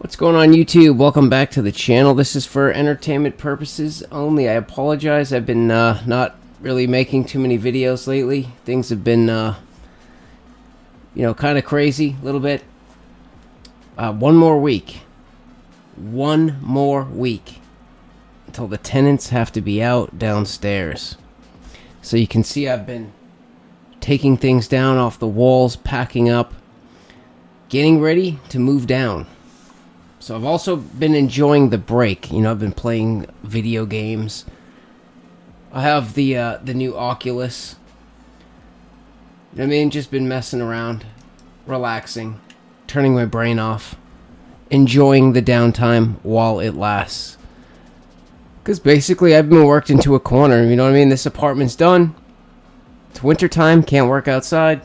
What's going on YouTube? Welcome back to the channel. This is for entertainment purposes only. I apologize. I've been not really making too many videos lately. Things have been kind of crazy a little bit. One more week until the tenants have to be out downstairs. So you can see I've been taking things down off the walls, packing up, getting ready to move down. So I've also been enjoying the break. I've been playing video games. I have the new Oculus. Just been messing around, relaxing, turning my brain off, enjoying the downtime while it lasts. Because basically I've been worked into a corner, This apartment's done. It's wintertime, can't work outside.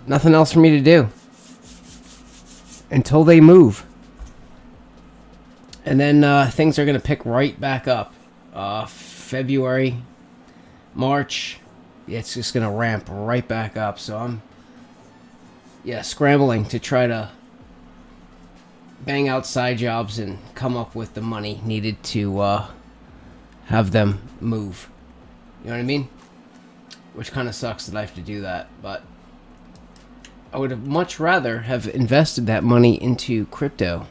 Nothing else for me to do until they move. And then things are going to pick right back up. February, March, it's just going to ramp right back up. So I'm scrambling to try to bang out side jobs and come up with the money needed to have them move. You know what I mean? Which kind of sucks that I have to do that, but I would have much rather have invested that money into crypto,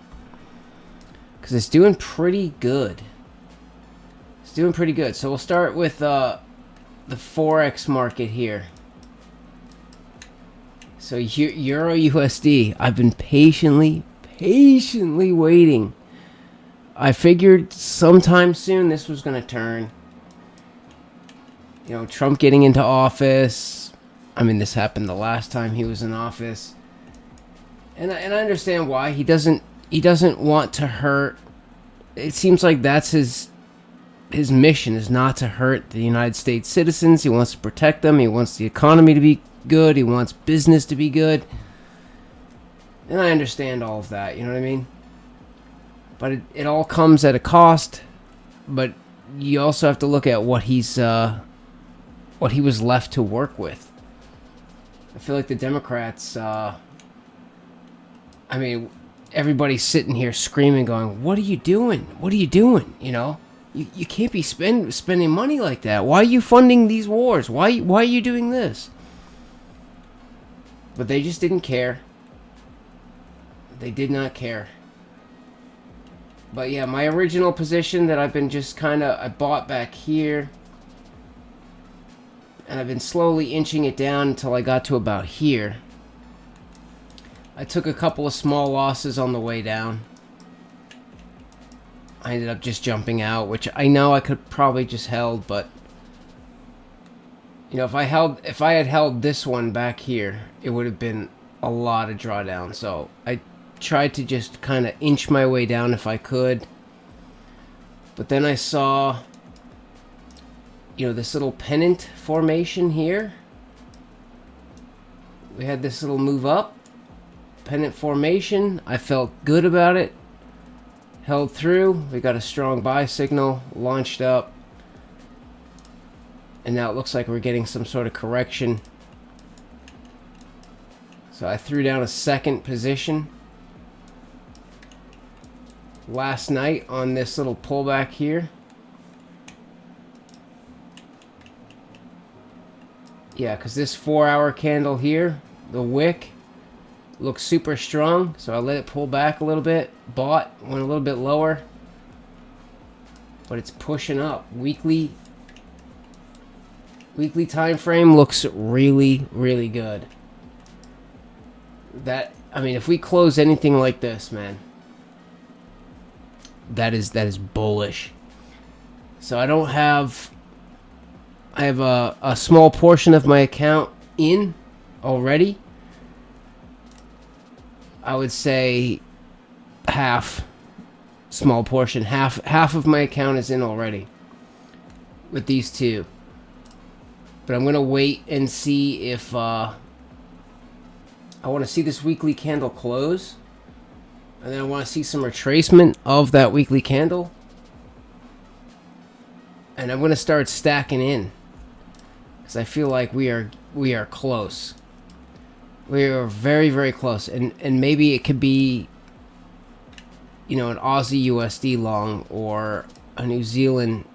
because it's doing pretty good. So we'll start with the Forex market here. So Euro USD, I've been patiently waiting. I figured sometime soon this was going to turn. Trump getting into office. This happened the last time he was in office, and I understand why. He doesn't want to hurt. It seems like that's his mission, is not to hurt the United States citizens. He wants to protect them. He wants the economy to be good. He wants business to be good, and I understand all of that. You know what I mean? But it all comes at a cost. But you also have to look at what he was left to work with. I feel like the Democrats, everybody's sitting here screaming, going, "What are you doing? What are you doing?" You can't be spending money like that. Why are you funding these wars? Why are you doing this? But they just didn't care. They did not care. But yeah, my original position that I've been just I bought back here. And I've been slowly inching it down until I got to about here. I took a couple of small losses on the way down. I ended up just jumping out, which I know I could probably just held, but if I had held this one back here, it would have been a lot of drawdown. So I tried to just kind of inch my way down if I could. But then I saw this little pennant formation here. We had this little move up, pennant formation. I felt good about it. Held through. We got a strong buy signal, launched up. And now it looks like we're getting some sort of correction. So I threw down a second position last night on this little pullback here. Yeah, because this 4-hour candle here, the wick, looks super strong. So I let it pull back a little bit. Bought, went a little bit lower. But it's pushing up. Weekly time frame looks really, really good. If we close anything like this, man, that is bullish. So I have a small portion of my account in already. I would say small portion, half of my account is in already with these two. But I'm going to wait and see if I want to see this weekly candle close. And then I want to see some retracement of that weekly candle. And I'm going to start stacking in, because I feel like we are close. We are very, very close, and maybe it could be you know, an Aussie USD long or a New Zealand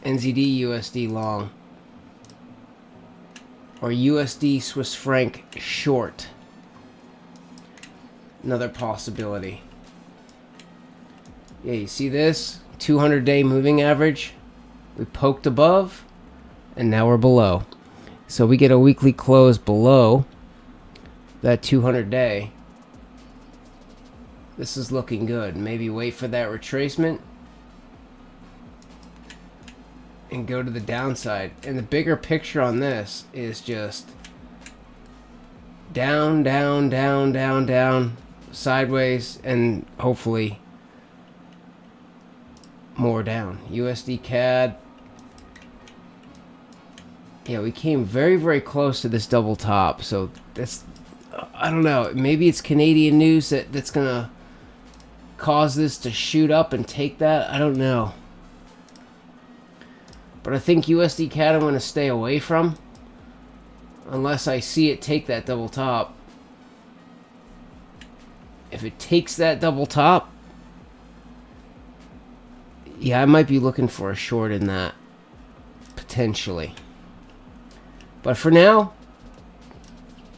NZD USD long or USD Swiss franc short. Another possibility. Yeah, you see this? 200-day moving average. We poked above, and now we're below. So we get a weekly close below that 200-day. This is looking good. Maybe wait for that retracement and go to the downside. And the bigger picture on this is just down, down, down, down, down, sideways, and hopefully more down. USD CAD. Yeah, we came very, very close to this double top. So that's, I don't know. Maybe it's Canadian news that's gonna cause this to shoot up and take that. I don't know. But I think USD CAD I'm going to stay away from unless I see it take that double top. If it takes that double top, yeah, I might be looking for a short in that, potentially. But for now,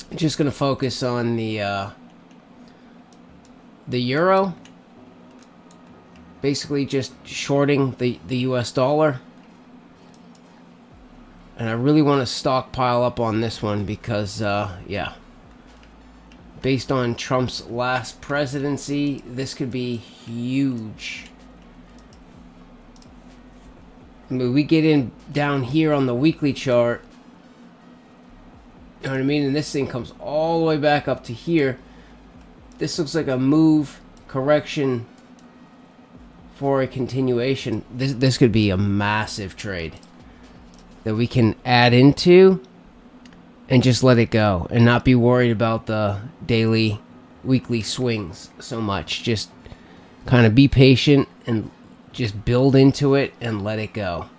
I'm just going to focus on the euro. Basically just shorting the US dollar. And I really want to stockpile up on this one because, yeah, based on Trump's last presidency, this could be huge. I mean, we get in down here on the weekly chart, you know what I mean? And this thing comes all the way back up to here. This looks like a move, correction for a continuation. This could be a massive trade that we can add into and just let it go and not be worried about the daily, weekly swings so much. Just kind of be patient and just build into it and let it go.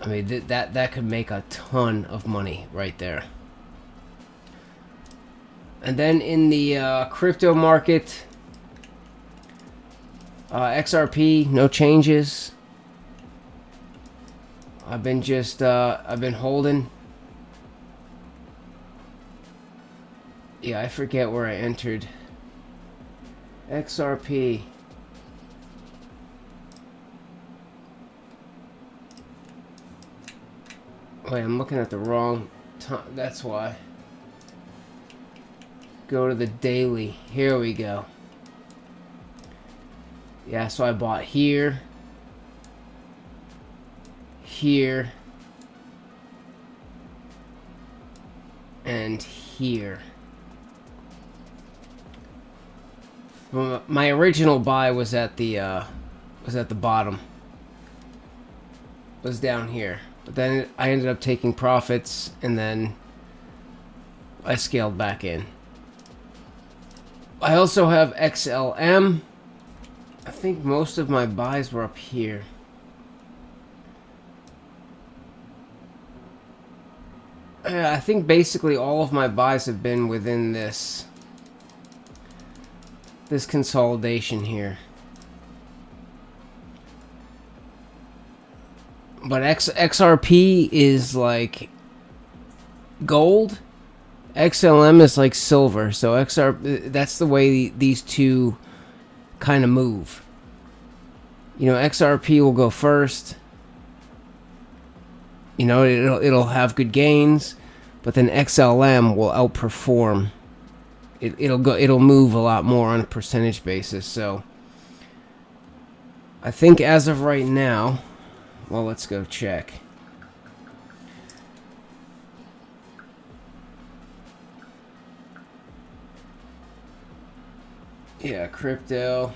I mean, that could make a ton of money right there. And then in the crypto market, XRP, no changes. I've been holding. Yeah, I forget where I entered. XRP. Wait, I'm looking at the wrong time. That's why. Go to the daily. Here we go. Yeah, so I bought here. Here. And here. Well, my original buy was at the bottom. Was down here. But then I ended up taking profits and then I scaled back in. I also have XLM. I think most of my buys were up here. I think basically all of my buys have been within this consolidation here. But XRP is like gold. XLM is like silver. So that's the way these two kind of move. You know, XRP will go first. You know, it'll have good gains, but then XLM will outperform. It'll move a lot more on a percentage basis. So I think as of right now, well, let's go check. Yeah, crypto.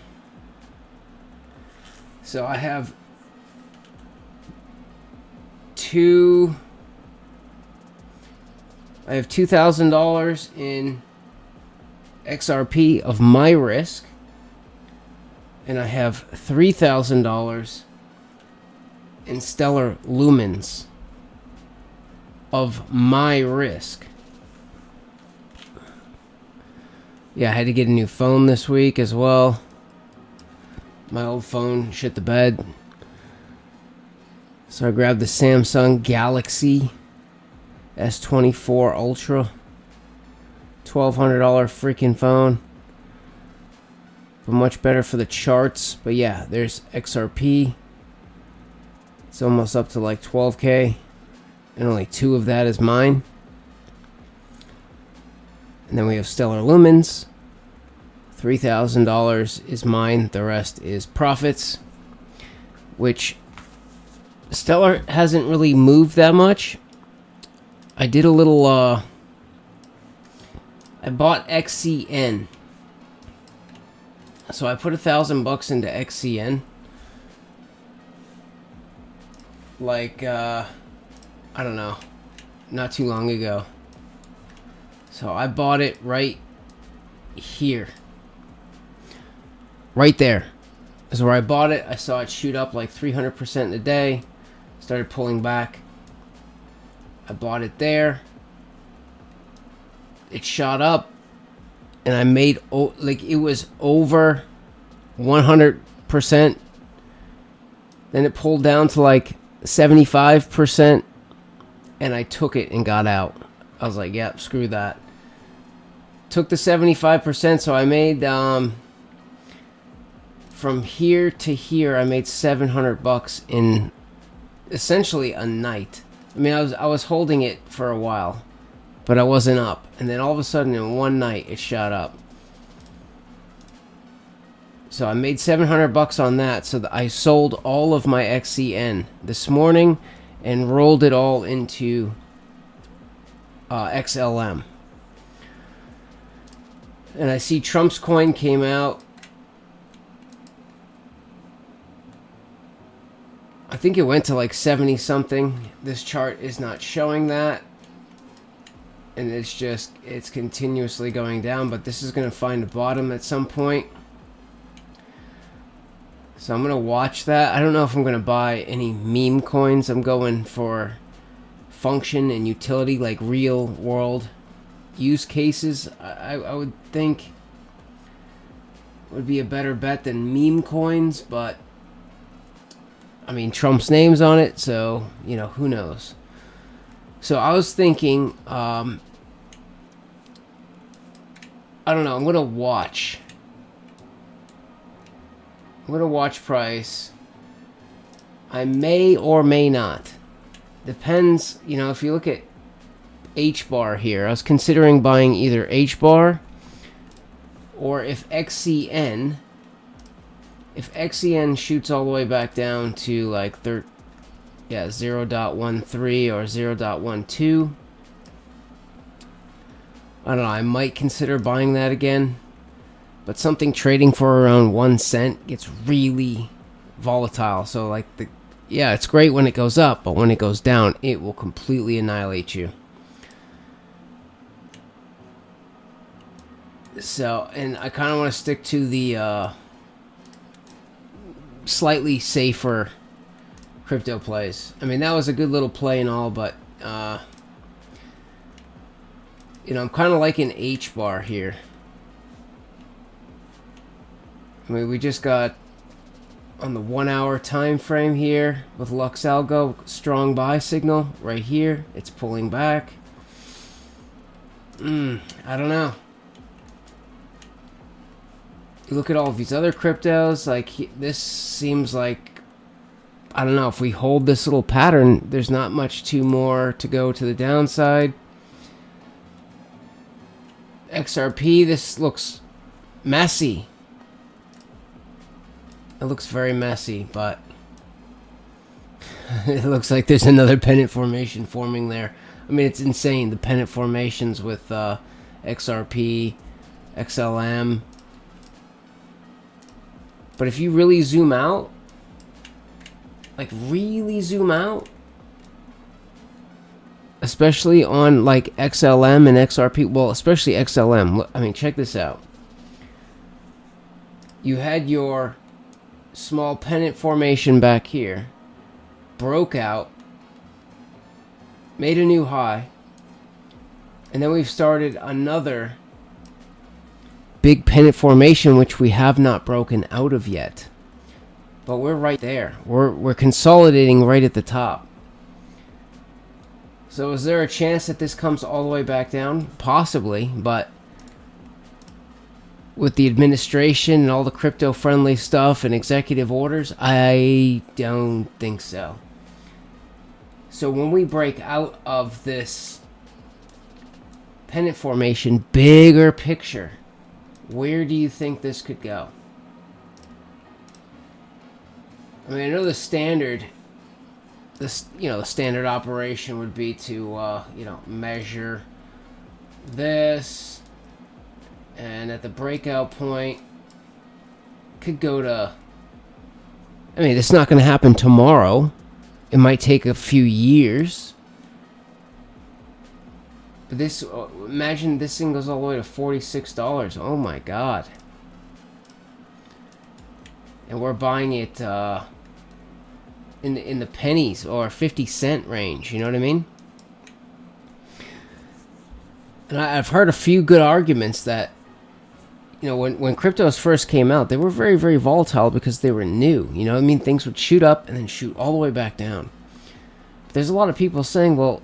So I have $2,000 in XRP of my risk, and I have $3,000 in Stellar Lumens of my risk. Yeah, I had to get a new phone this week as well. My old phone shit the bed. So I grabbed the Samsung Galaxy S24 Ultra. $1,200 freaking phone. But much better for the charts. But yeah, there's XRP. It's almost up to like 12K. And only 2 of that is mine. And then we have Stellar Lumens. $3,000 is mine. The rest is profits. Which Stellar hasn't really moved that much. I did a little, I bought XCN. So I put $1,000 into XCN. Like, I don't know, not too long ago. So I bought it right here. Right there is where I bought it. I saw it shoot up like 300% in a day. Started pulling back. I bought it there. It shot up. And I made, like, it was over 100%. Then it pulled down to like 75%. And I took it and got out. I was like, yep, screw that. Took the 75%, so I made, from here to here, I made $700 in essentially a night. I mean, I was holding it for a while, but I wasn't up. And then all of a sudden, in one night, it shot up. So I made $700 on that. So I sold all of my XCN this morning and rolled it all into XLM. And I see Trump's coin came out. I think it went to like 70 something. This chart is not showing that. And it's continuously going down, but this is going to find a bottom at some point. So I'm going to watch that. I don't know if I'm going to buy any meme coins. I'm going for function and utility, like real world use cases. I would think would be a better bet than meme coins, but I mean, Trump's name's on it, so, you know, who knows. So I was thinking, I don't know, I'm going to watch price. I may or may not. Depends, you know, if you look at H bar here, I was considering buying either H bar or if XCN shoots all the way back down to like 0.13 or 0.12. I don't know, I might consider buying that again. But something trading for around 1 cent gets really volatile. So like yeah, it's great when it goes up, but when it goes down, it will completely annihilate you. So, and I kind of want to stick to the slightly safer crypto plays. I mean, that was a good little play and all, but you know, I'm kind of liking H bar here. I mean, we just got on the 1 hour time frame here with Lux Algo, strong buy signal right here. It's pulling back. I don't know. You look at all of these other cryptos, like this seems like, I don't know, if we hold this little pattern, there's not much more to go to the downside. XRP, this looks messy. It looks very messy, but it looks like there's another pennant formation forming there. I mean, it's insane, the pennant formations with XRP, XLM. But if you really zoom out, like really zoom out, especially on like XLM and XRP, well, especially XLM. I mean, check this out. You had your small pennant formation back here, broke out, made a new high, and then we've started another big pennant formation, which we have not broken out of yet. But we're right there. We're consolidating right at the top. So is there a chance that this comes all the way back down? Possibly, but with the administration and all the crypto-friendly stuff and executive orders, I don't think so. So when we break out of this pennant formation, bigger picture, where do you think this could go? I mean, I know the standard, the standard operation would be to, measure this, and at the breakout point, could go to, I mean, it's not going to happen tomorrow. It might take a few years. But this, imagine this thing goes all the way to $46. Oh my God. And we're buying it in the pennies or 50-cent range. You know what I mean? And I've heard a few good arguments that, when cryptos first came out, they were very, very volatile because they were new. You know what I mean? Things would shoot up and then shoot all the way back down. But there's a lot of people saying, well,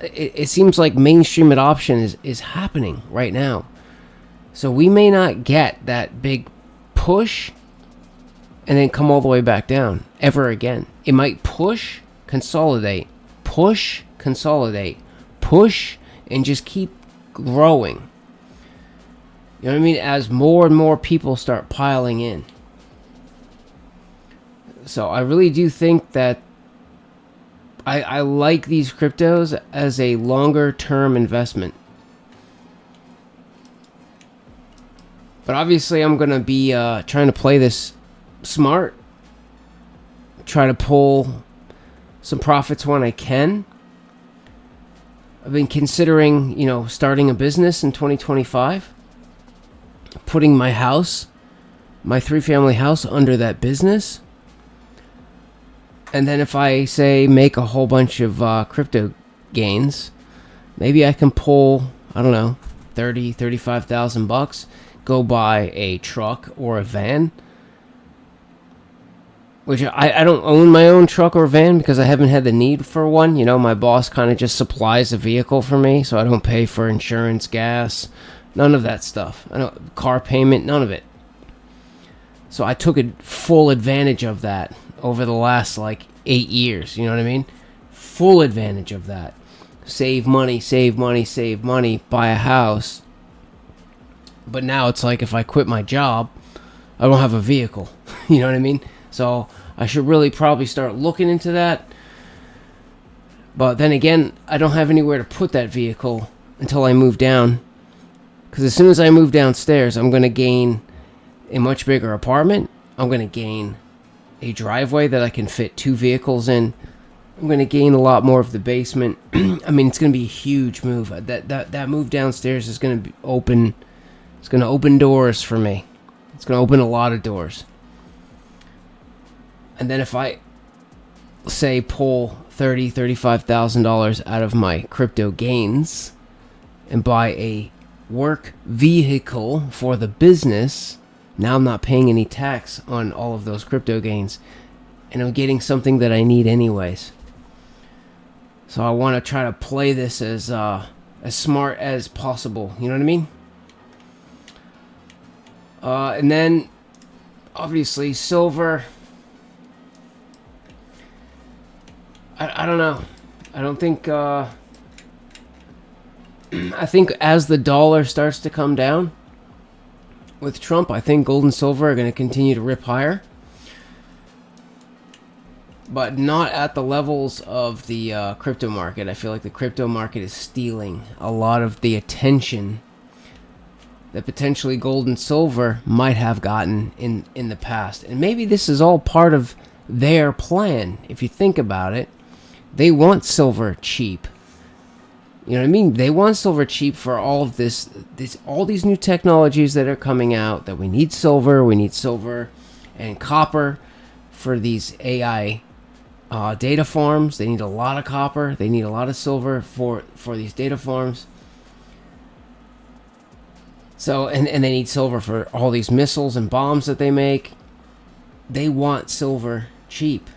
it seems like mainstream adoption is happening right now. So we may not get that big push and then come all the way back down ever again. It might push, consolidate, push, consolidate, push, and just keep growing. You know what I mean? As more and more people start piling in. So I really do think that I like these cryptos as a longer term investment. But obviously I'm going to be trying to play this smart. Try to pull some profits when I can. I've been considering, starting a business in 2025. Putting my house, my 3-family house, under that business. And then if I, say, make a whole bunch of crypto gains, maybe I can pull, I don't know, $35,000, go buy a truck or a van. Which I don't own my own truck or van because I haven't had the need for one. My boss kind of just supplies a vehicle for me, so I don't pay for insurance, gas, none of that stuff. Car payment, none of it. So I took full advantage of that over the last 8 years. You know what I mean? Full advantage of that. Save money, buy a house. But now it's like if I quit my job, I don't have a vehicle. You know what I mean? So I should really probably start looking into that. But then again, I don't have anywhere to put that vehicle until I move down. Because as soon as I move downstairs, I'm going to gain a much bigger apartment. I'm going to gain a driveway that I can fit 2 vehicles in. I'm going to gain a lot more of the basement. I mean, it's going to be a huge move. That move downstairs is going to open. It's going to open doors for me. It's going to open a lot of doors. And then if I, say, pull $35,000 out of my crypto gains and buy a work vehicle for the business, now I'm not paying any tax on all of those crypto gains, and I'm getting something that I need anyways. So I want to try to play this as smart as possible. You know what I mean? And then obviously silver. I don't know. I don't think. I think as the dollar starts to come down with Trump, I think gold and silver are going to continue to rip higher. But not at the levels of the crypto market. I feel like the crypto market is stealing a lot of the attention that potentially gold and silver might have gotten in the past. And maybe this is all part of their plan. If you think about it, they want silver cheap. You know what I mean? They want silver cheap for all of this all these new technologies that are coming out, that we need silver and copper for these AI data farms. They need a lot of copper. They need a lot of silver for these data farms. So, and they need silver for all these missiles and bombs that they make. They want silver cheap.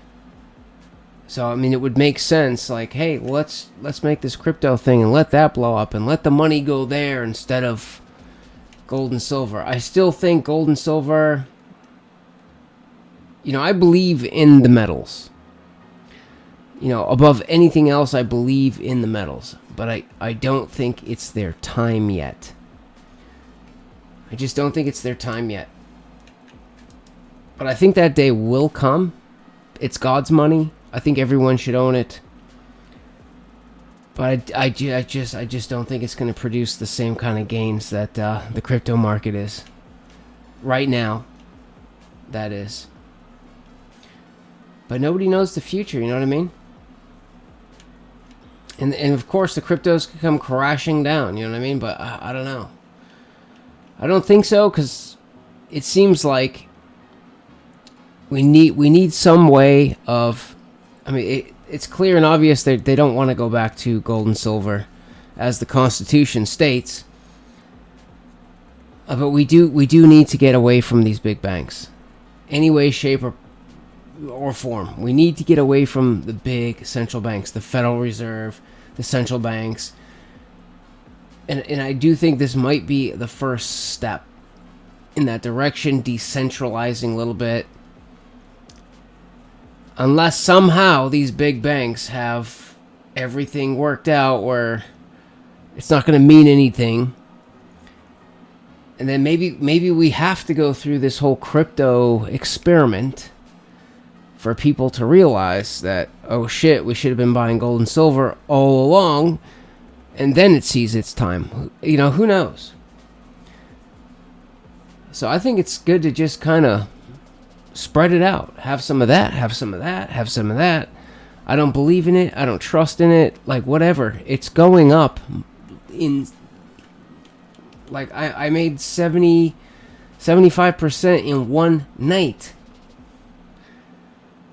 So, I mean, it would make sense, like, hey, let's make this crypto thing and let that blow up and let the money go there instead of gold and silver. I still think gold and silver, I believe in the metals. Above anything else, I believe in the metals. But I don't think it's their time yet. I just don't think it's their time yet. But I think that day will come. It's God's money. I think everyone should own it. But I just don't think it's going to produce the same kind of gains that the crypto market is. Right now. That is. But nobody knows the future, you know what I mean? And of course the cryptos could come crashing down, you know what I mean? But I don't know. I don't think so, because it seems like we need some way of... I mean, it's clear and obvious that they don't want to go back to gold and silver, as the Constitution states. But we do need to get away from these big banks, any way, shape, or form. We need to get away from the big central banks, the Federal Reserve, the central banks. And I do think this might be the first step in that direction, decentralizing a little bit. Unless somehow these big banks have everything worked out where it's not going to mean anything. And then maybe we have to go through this whole crypto experiment for people to realize that, oh shit, we should have been buying gold and silver all along, and then it sees its time. Who knows? So I think it's good to just kind of spread it out. Have some of that, have some of that, have some of that. I don't believe in it. I don't trust in it. Like, whatever. It's going up in... Like, I made 75% in one night.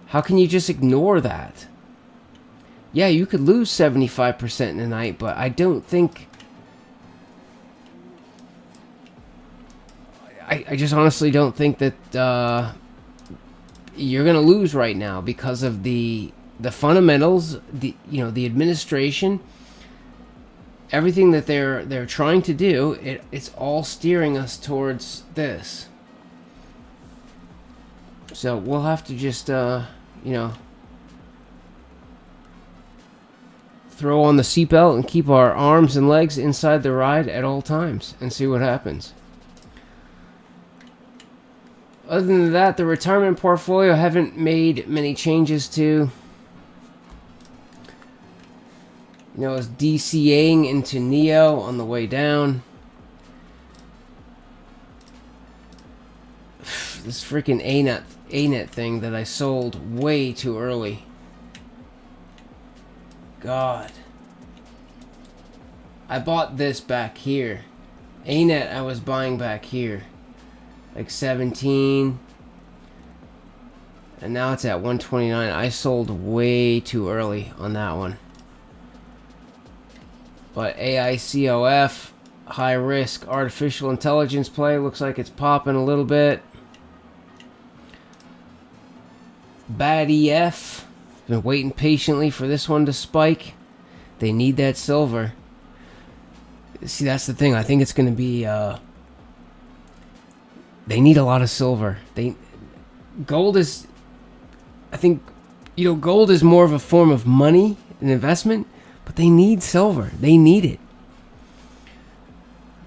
How can you just ignore that? Yeah, you could lose 75% in a night, but I don't think... I just honestly don't think that you're going to lose right now because of the fundamentals, the administration, everything that they're trying to do. It's all steering us towards this. So we'll have to just throw on the seatbelt and keep our arms and legs inside the ride at all times and see what happens. Other than that, the retirement portfolio, haven't made many changes to. It's DCAing into Neo on the way down. This freaking ANET thing that I sold way too early. God. I bought this back here. ANET I was buying back here. Like 17. And now it's at 129. I sold way too early on that one. But AICOF, high risk artificial intelligence play, looks like it's popping a little bit. Bad EF, been waiting patiently for this one to spike. They need that silver. See, that's the thing. I think it's going to be... they need a lot of silver. Gold is... I think, gold is more of a form of money, an investment. But they need silver. They need it.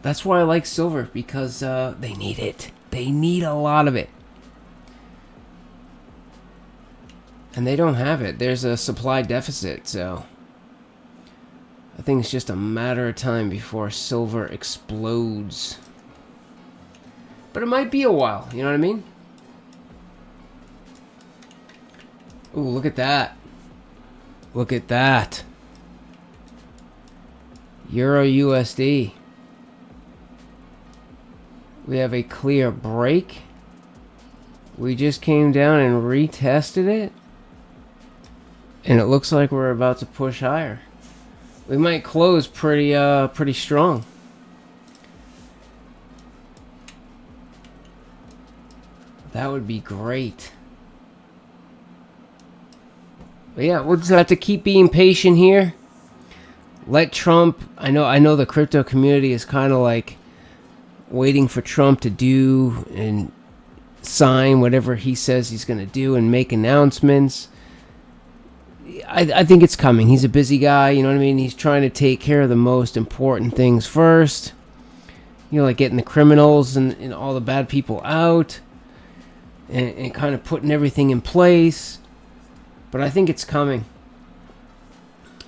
That's why I like silver, because they need it. They need a lot of it. And they don't have it. There's a supply deficit, so I think it's just a matter of time before silver explodes. But it might be a while, you know what I mean? Ooh, look at that. Look at that. Euro USD. We have a clear break. We just came down and retested it. And it looks like we're about to push higher. We might close pretty strong. That would be great. But yeah, we'll just have to keep being patient here. Let Trump... I know the crypto community is kind of like waiting for Trump to do and sign whatever he says he's going to do and make announcements. I think it's coming. He's a busy guy, you know what I mean? He's trying to take care of the most important things first. You know, like getting the criminals and all the bad people out. And kind of putting everything in place. But I think it's coming.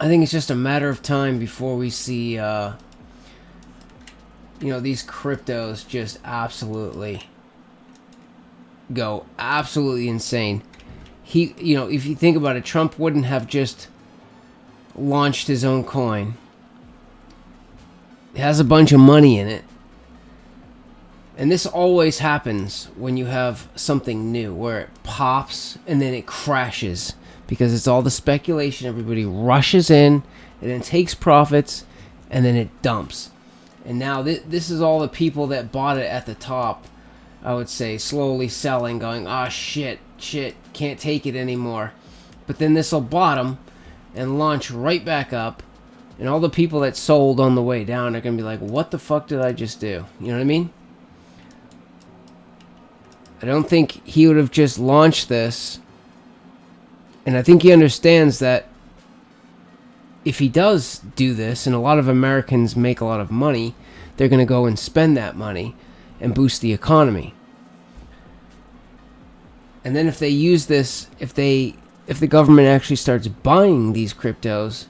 I think it's just a matter of time before we see, you know, these cryptos just absolutely go absolutely insane. You know, if you think about it, Trump wouldn't have just launched his own coin. It has a bunch of money in it. And this always happens when you have something new, where it pops and then it crashes. Because it's all the speculation, everybody rushes in, and then takes profits, and then it dumps. And now this is all the people that bought it at the top, I would say, slowly selling, going, ah, shit, can't take it anymore. But then this will bottom and launch right back up, and all the people that sold on the way down are going to be like, what the fuck did I just do? You know what I mean? I don't think he would have just launched this. And I think he understands that if he does do this, and a lot of Americans make a lot of money, they're going to go and spend that money and boost the economy. And then if they use this, if the government actually starts buying these cryptos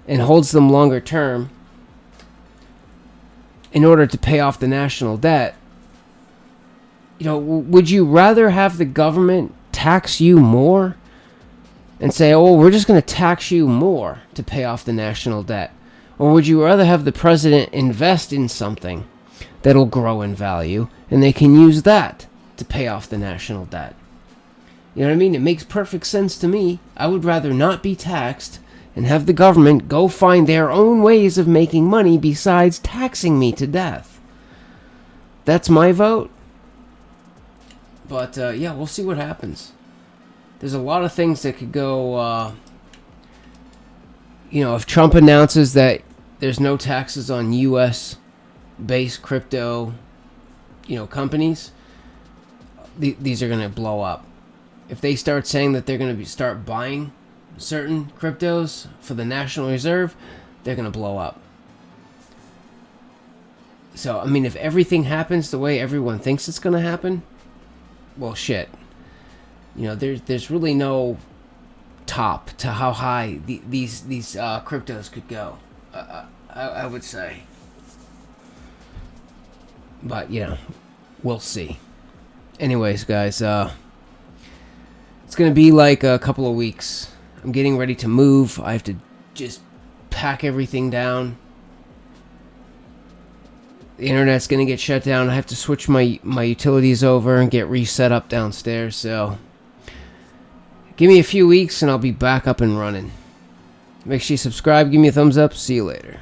and holds them longer term in order to pay off the national debt, you know, would you rather have the government tax you more and say, oh, we're just going to tax you more to pay off the national debt? Or would you rather have the president invest in something that'll grow in value and they can use that to pay off the national debt? You know what I mean? It makes perfect sense to me. I would rather not be taxed and have the government go find their own ways of making money besides taxing me to death. That's my vote. But, yeah, we'll see what happens. There's a lot of things that could go, you know, if Trump announces that there's no taxes on U.S.-based crypto, you know, companies, these are going to blow up. If they start saying that they're going to start buying certain cryptos for the National Reserve, they're going to blow up. So, I mean, if everything happens the way everyone thinks it's going to happen, well, shit. You know, there's really no top to how high these cryptos could go. I would say. But, you know, we'll see. Anyways, guys, it's going to be like a couple of weeks. I'm getting ready to move. I have to just pack everything down. The internet's going to get shut down. I have to switch my utilities over and get reset up downstairs. So, give me a few weeks and I'll be back up and running. Make sure you subscribe, give me a thumbs up. See you later.